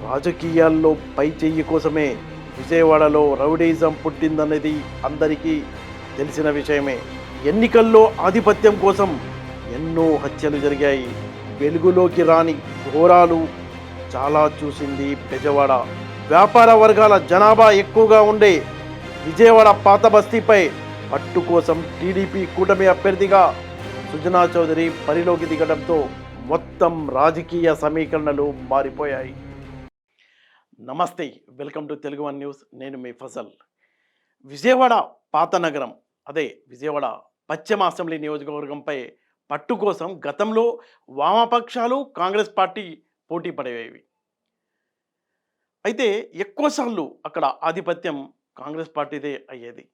రాజకీయాల్లో పై చెయ్యి కోసమే విజయవాడలో రౌడీజం పుట్టిందనేది అందరికీ తెలిసిన విషయమే. ఎన్నికల్లో ఆధిపత్యం కోసం ఎన్నో హత్యలు జరిగాయి. వెలుగులోకి రాని ఘోరాలు చాలా చూసింది బెజవాడ. వ్యాపార వర్గాల జనాభా ఎక్కువగా ఉండే విజయవాడ పాత బస్తీపై పట్టు కోసం టీడీపీ కూటమి అభ్యర్థిగా సుజనా చౌదరి బరిలోకి దిగడంతో మొత్తం రాజకీయ సమీకరణలు మారిపోయాయి. నమస్తే, welcome to Telugu one news. నేను మీ ఫజల్. విజయవాడ పాత నగరం, అదే విజయవాడ పశ్చిమ అసెంబ్లీ నియోజకవర్గంపై పట్టు కోసం గతంలో వామపక్షాలు కాంగ్రెస్ పార్టీ పోటీ పడేవి. అయితే ఎక్కువసార్లు అక్కడ ఆధిపత్యం కాంగ్రెస్ పార్టీదే అయ్యేది.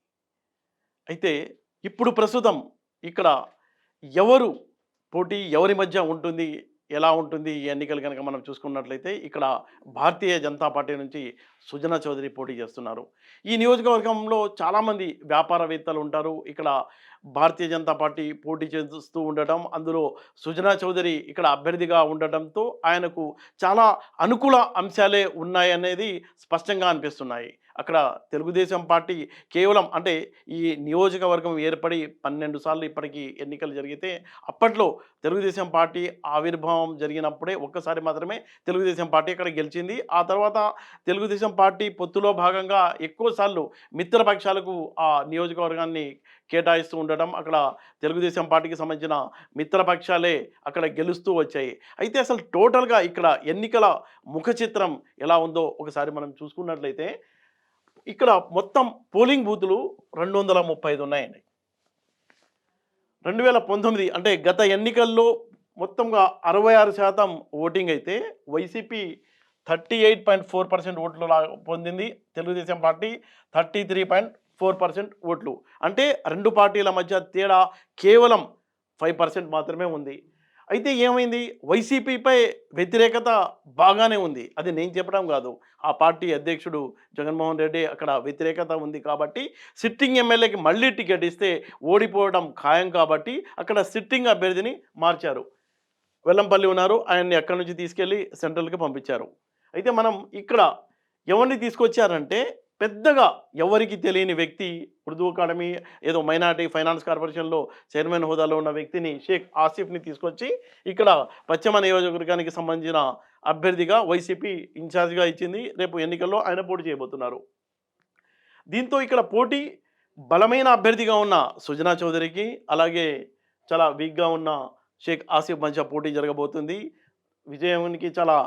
అయితే ఇప్పుడు ప్రస్తుతం ఇక్కడ ఎవరు పోటీ ఎవరి మధ్య ఉంటుంది, ఎలా ఉంటుంది ఈ ఎన్నికలు కనుక మనం చూసుకున్నట్లయితే ఇక్కడ భారతీయ జనతా పార్టీ నుంచి సుజనా చౌదరి పోటీ చేస్తున్నారు. ఈ నియోజకవర్గంలో చాలామంది వ్యాపారవేత్తలు ఉంటారు. ఇక్కడ భారతీయ జనతా పార్టీ పోటీ చేస్తూ ఉండటం, అందులో సుజనా చౌదరి ఇక్కడ అభ్యర్థిగా ఉండటంతో ఆయనకు చాలా అనుకూల అంశాలే ఉన్నాయనేది స్పష్టంగా అనిపిస్తున్నాయి. అక్కడ తెలుగుదేశం పార్టీ కేవలం అంటే ఈ నియోజకవర్గం ఏర్పడి 12 సార్లు ఇప్పటికీ ఎన్నికలు జరిగితే అప్పట్లో తెలుగుదేశం పార్టీ ఆవిర్భావం జరిగినప్పుడే ఒక్కసారి మాత్రమే తెలుగుదేశం పార్టీ అక్కడ గెలిచింది. ఆ తర్వాత తెలుగుదేశం పార్టీ పొత్తులో భాగంగా ఎక్కువసార్లు మిత్రపక్షాలకు ఆ నియోజకవర్గాన్ని కేటాయిస్తూ ఉండటం, అక్కడ తెలుగుదేశం పార్టీకి సంబంధించిన మిత్రపక్షాలే అక్కడ గెలుస్తూ వచ్చాయి. అయితే అసలు టోటల్గా ఇక్కడ ఎన్నికల ముఖ చిత్రం ఎలా ఉందో ఒకసారి మనం చూసుకున్నట్లయితే ఇక్కడ మొత్తం పోలింగ్ బూతులు 235 ఉన్నాయండి. 2019 అంటే గత ఎన్నికల్లో మొత్తంగా 66% ఓటింగ్ అయితే వైసీపీ 38.4% ఓట్లు పొందింది. తెలుగుదేశం పార్టీ 33.4% ఓట్లు. అంటే రెండు పార్టీల మధ్య తేడా కేవలం 5% మాత్రమే ఉంది. అయితే ఏమైంది, వైసీపీపై వ్యతిరేకత బాగానే ఉంది. అది నేను చెప్పడం కాదు, ఆ పార్టీ అధ్యక్షుడు జగన్మోహన్ రెడ్డి అక్కడ వ్యతిరేకత ఉంది కాబట్టి సిట్టింగ్ ఎమ్మెల్యేకి మళ్ళీ టికెట్ ఇస్తే ఓడిపోవడం ఖాయం కాబట్టి అక్కడ సిట్టింగ్ అభ్యర్థిని మార్చారు. వెల్లంపల్లి ఉన్నారు, ఆయన్ని అక్కడి నుంచి తీసుకెళ్ళి సెంట్రల్కి పంపించారు. అయితే మనం ఇక్కడ ఎవరిని తీసుకొచ్చారంటే పెద్దగా ఎవరికి తెలియని వ్యక్తి, ఉర్దూ అకాడమీ ఏదో మైనార్టీ ఫైనాన్స్ కార్పొరేషన్లో చైర్మన్ హోదాలో ఉన్న వ్యక్తిని షేక్ ఆసిఫ్ని తీసుకొచ్చి ఇక్కడ పశ్చిమ నియోజకవర్గానికి సంబంధించిన అభ్యర్థిగా వైసీపీ ఇన్ఛార్జ్గా ఇచ్చింది. రేపు ఎన్నికల్లో ఆయన పోటీ చేయబోతున్నారు. దీంతో ఇక్కడ పోటీ బలమైన అభ్యర్థిగా ఉన్న సుజనా చౌదరికి, అలాగే చాలా వీక్గా ఉన్న షేక్ ఆసిఫ్ మధ్య పోటీ జరగబోతుంది. విజయానికి చాలా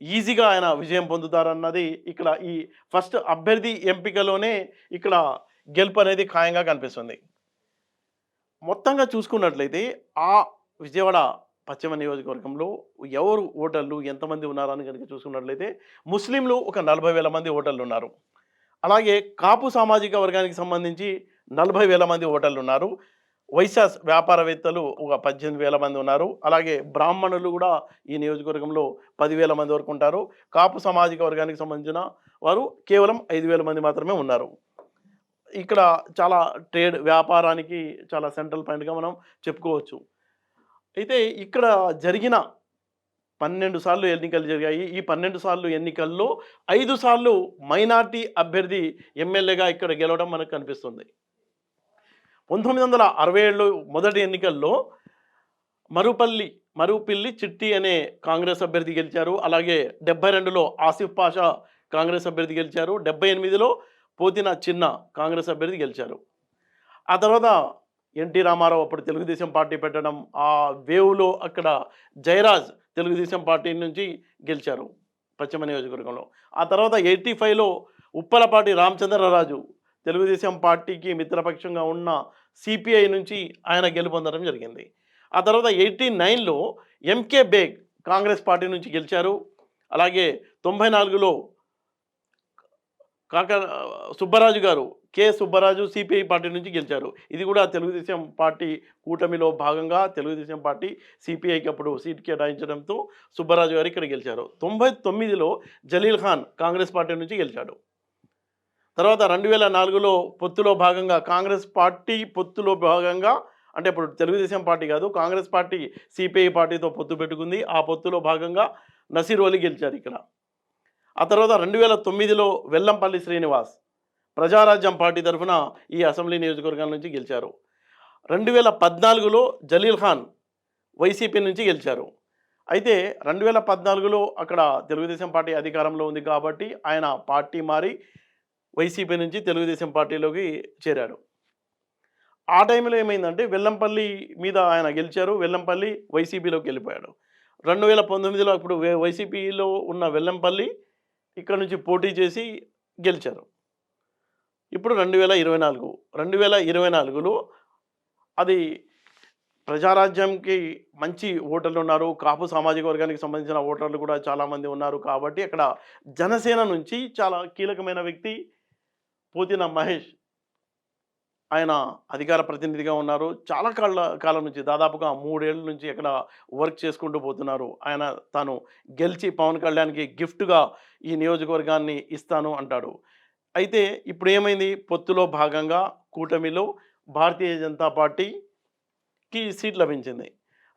ఈజీగా ఆయన విజయం పొందుతారన్నది ఇక్కడ ఈ ఫస్ట్ అభ్యర్థి ఎంపికలోనే ఇక్కడ గెలుపు అనేది ఖాయంగా కనిపిస్తుంది. మొత్తంగా చూసుకున్నట్లయితే ఆ విజయవాడ పశ్చిమ నియోజకవర్గంలో ఎవరు ఓటర్లు ఎంతమంది ఉన్నారని కనుక చూసుకున్నట్లయితే ముస్లింలు ఒక 40,000 మంది ఓటర్లు ఉన్నారు. అలాగే కాపు సామాజిక వర్గానికి సంబంధించి 40,000 మంది ఓటర్లు ఉన్నారు. వైశ్య వ్యాపారవేత్తలు ఒక 18,000 మంది ఉన్నారు. అలాగే బ్రాహ్మణులు కూడా ఈ నియోజకవర్గంలో 10,000 మంది వరకు ఉంటారు. కాపు సామాజిక వర్గానికి సంబంధించిన వారు కేవలం 5,000 మంది మాత్రమే ఉన్నారు. ఇక్కడ చాలా ట్రేడ్ వ్యాపారానికి చాలా సెంట్రల్ పాయింట్గా మనం చెప్పుకోవచ్చు. అయితే ఇక్కడ జరిగిన 12 సార్లు ఎన్నికలు జరిగాయి. ఈ 12 సార్లు ఎన్నికల్లో 5 సార్లు మైనార్టీ అభ్యర్థి ఎమ్మెల్యేగా ఇక్కడ గెలవడం మనకు కనిపిస్తుంది. 1967 మొదటి ఎన్నికల్లో మరుపిల్లి చిట్టి అనే కాంగ్రెస్ అభ్యర్థి గెలిచారు. అలాగే 72లో ఆసిఫ్ పాషా కాంగ్రెస్ అభ్యర్థి గెలిచారు. 78లో పోతిన చిన్న కాంగ్రెస్ అభ్యర్థి గెలిచారు. ఆ తర్వాత ఎన్టీ రామారావు అప్పుడు తెలుగుదేశం పార్టీ పెట్టడం, ఆ వేవ్లో అక్కడ జయరాజ్ తెలుగుదేశం పార్టీ నుంచి గెలిచారు పశ్చిమ నియోజకవర్గంలో. ఆ తర్వాత 85లో ఉప్పలపాటి రామచంద్రరాజు తెలుగుదేశం పార్టీకి మిత్రపక్షంగా ఉన్న సిపిఐ నుంచి ఆయన గెలుపొందడం జరిగింది. ఆ తర్వాత 89లో ఎంకే బేగ్ కాంగ్రెస్ పార్టీ నుంచి గెలిచారు. అలాగే 94లో సుబ్బరాజు గారు, కె సుబ్బరాజు సిపిఐ పార్టీ నుంచి గెలిచారు. ఇది కూడా తెలుగుదేశం పార్టీ కూటమిలో భాగంగా తెలుగుదేశం పార్టీ సిపిఐకి అప్పుడు సీట్ కేటాయించడంతో సుబ్బరాజు గారు ఇక్కడ గెలిచారు. 99లో జలీల్ ఖాన్ కాంగ్రెస్ పార్టీ నుంచి గెలిచాడు. తర్వాత 2004లో పొత్తులో భాగంగా కాంగ్రెస్ పార్టీ పొత్తులో భాగంగా అంటే ఇప్పుడు తెలుగుదేశం పార్టీ కాదు, కాంగ్రెస్ పార్టీ సిపిఐ పార్టీతో పొత్తు పెట్టుకుంది. ఆ పొత్తులో భాగంగా నసీర్ వలి గెలిచారు ఇక్కడ. ఆ తర్వాత 2009లో వెల్లంపల్లి శ్రీనివాస్ ప్రజారాజ్యం పార్టీ తరఫున ఈ అసెంబ్లీ నియోజకవర్గం నుంచి గెలిచారు. 2014లో జలీల్ ఖాన్ వైసీపీ నుంచి గెలిచారు. అయితే 2014లో అక్కడ తెలుగుదేశం పార్టీ అధికారంలో ఉంది కాబట్టి ఆయన పార్టీ మారి వైసీపీ నుంచి తెలుగుదేశం పార్టీలోకి చేరాడు. ఆ టైంలో ఏమైందంటే వెల్లంపల్లి మీద ఆయన గెలిచారు. వెల్లంపల్లి వైసీపీలోకి వెళ్ళిపోయాడు. 2019లో ఇప్పుడు వైసీపీలో ఉన్న వెల్లంపల్లి ఇక్కడ నుంచి పోటీ చేసి గెలిచారు. ఇప్పుడు 2024లో అది ప్రజారాజ్యంకి మంచి ఓటర్లు ఉన్నారు. కాపు సామాజిక వర్గానికి సంబంధించిన ఓటర్లు కూడా చాలామంది ఉన్నారు. కాబట్టి అక్కడ జనసేన నుంచి చాలా కీలకమైన వ్యక్తి పోతిన మహేష్. ఆయన అధికార ప్రతినిధిగా ఉన్నారు. చాలా కాలం నుంచి దాదాపుగా 3 ఏళ్ల నుంచి అక్కడ వర్క్ చేసుకుంటూ పోతున్నారు. ఆయన తాను గెలిచి పవన్ కళ్యాణ్‌కి గిఫ్ట్‌గా ఈ నియోజకవర్గాన్ని ఇస్తాను అంటాడు. అయితే ఇప్పుడు ఏమైంది? పొత్తులో భాగంగా కూటమిలో భారతీయ జనతా పార్టీకి సీట్ లభించింది.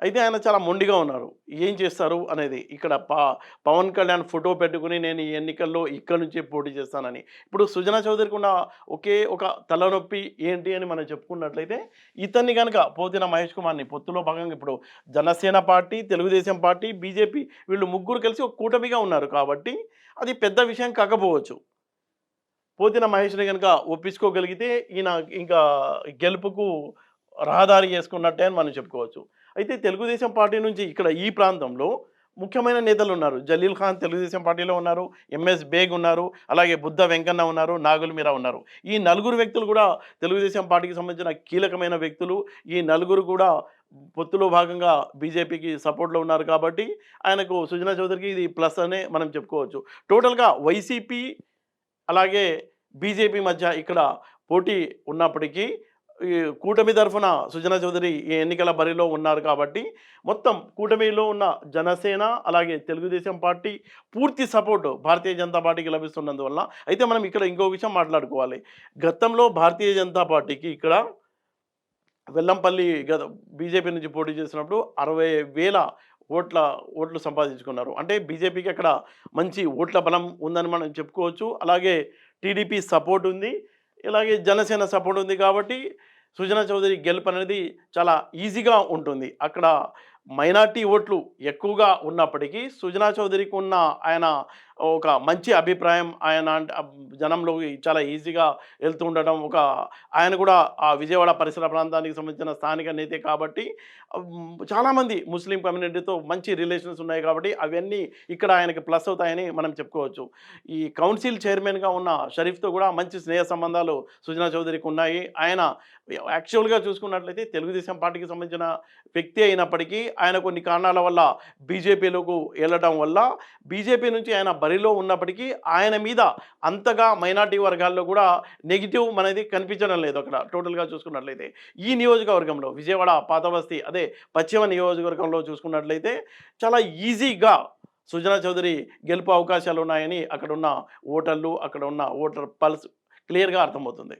అయితే ఆయన చాలా మొండిగా ఉన్నారు. ఏం చేస్తారు అనేది. ఇక్కడ పవన్ కళ్యాణ్ ఫోటో పెట్టుకొని నేను ఈ ఎన్నికల్లో ఇక్కడి నుంచే పోటీ చేస్తానని. ఇప్పుడు సుజనా చౌదరికి ఉన్న ఒకే ఒక తలనొప్పి ఏంటి అని మనం చెప్పుకున్నట్లయితే ఇతన్ని గనక పోతిన మహేష్ కుమార్‌ని పొత్తులో భాగంగా ఇప్పుడు Janasena party, Telugu Desam party, BJP వీళ్ళు ముగ్గురు కలిసి ఒక కూటమిగా ఉన్నారు కాబట్టి అది పెద్ద విషయం కాకపోవచ్చు. పోతిన మహేష్‌ని గనక ఒప్పించుకోగలిగితే ఈయన ఇంకా గెలుపుకు రహదారి చేసుకున్నట్టే అని మనం చెప్పుకోవచ్చు. అయితే తెలుగుదేశం పార్టీ నుంచి ఇక్కడ ఈ ప్రాంతంలో ముఖ్యమైన నేతలున్నారు. జలీల్ ఖాన్ తెలుగుదేశం పార్టీలో ఉన్నారు. ఎంఎస్ బేగ్ ఉన్నారు. అలాగే బుద్ధ వెంకన్న ఉన్నారు. నాగుల్ మీరా ఉన్నారు. ఈ నలుగురు వ్యక్తులు కూడా తెలుగుదేశం పార్టీకి సంబంధించిన కీలకమైన వ్యక్తులు. ఈ నలుగురు కూడా పొత్తులో భాగంగా బీజేపీకి సపోర్ట్‌లో ఉన్నారు కాబట్టి ఆయనకు సుజనా చౌదరికి ఇది ప్లస్ అనే మనం చెప్పుకోవచ్చు. టోటల్‌గా వైసీపీ అలాగే బీజేపీ మధ్య ఇక్కడ పోటీ ఉన్నప్పటికీ ఈ కూటమి తరఫున సుజనా చౌదరి ఈ ఎన్నికల బరిలో ఉన్నారు కాబట్టి మొత్తం కూటమిలో ఉన్న జనసేన అలాగే తెలుగుదేశం పార్టీ పూర్తి సపోర్టు భారతీయ జనతా పార్టీకి లభిస్తున్నందువల్ల అయితే మనం ఇక్కడ ఇంకో విషయం మాట్లాడుకోవాలి. గతంలో భారతీయ జనతా పార్టీకి ఇక్కడ వెల్లంపల్లి బీజేపీ నుంచి పోటీ చేసినప్పుడు 60,000 ఓట్లు సంపాదించుకున్నారు. అంటే బీజేపీకి అక్కడ మంచి ఓట్ల బలం ఉందని మనం చెప్పుకోవచ్చు. అలాగే టీడీపీ సపోర్ట్ ఉంది. ఇలాగే జనసేన సపోర్ట్ ఉంది కాబట్టి సుజనా చౌదరి గెలుపు అనేది చాలా ఈజీగా ఉంటుంది. అక్కడ మైనారిటీ ఓట్లు ఎక్కువగా ఉన్నప్పటికీ సుజనా చౌదరికి ఉన్న ఆయన ఒక మంచి అభిప్రాయం ఆయన జనంలోకి చాలా ఈజీగా వెళ్తూ ఉండడం ఆయన కూడా ఆ విజయవాడ పరిసర ప్రాంతానికి సంబంధించిన స్థానిక నేతే కాబట్టి చాలామంది ముస్లిం కమ్యూనిటీతో మంచి రిలేషన్స్ ఉన్నాయి కాబట్టి అవన్నీ ఇక్కడ ఆయనకి ప్లస్ అవుతాయని మనం చెప్పుకోవచ్చు. ఈ కౌన్సిల్ చైర్మన్గా ఉన్న షరీఫ్తో కూడా మంచి స్నేహ సంబంధాలు సుజనా చౌదరికి ఉన్నాయి. ఆయన యాక్చువల్గా చూసుకున్నట్లయితే తెలుగుదేశం పార్టీకి సంబంధించిన వ్యక్తి అయినప్పటికీ ఆయన కొన్ని కారణాల వల్ల బీజేపీలోకి వెళ్ళడం వల్ల బీజేపీ నుంచి ఆయన బరిలో ఉన్నప్పటికీ ఆయన మీద అంతగా మైనార్టీ వర్గాల్లో కూడా నెగిటివ్ అనేది కనిపించడం లేదు. అక్కడ టోటల్గా చూసుకున్నట్లయితే ఈ నియోజకవర్గంలో విజయవాడ పాతబస్తీ అదే పశ్చిమ నియోజకవర్గంలో చూసుకున్నట్లయితే చాలా ఈజీగా సుజనా చౌదరి గెలుపు అవకాశాలు ఉన్నాయని అక్కడ ఉన్న ఓటర్లు అక్కడ ఉన్న ఓటర్ పల్స్ క్లియర్గా అర్థమవుతుంది.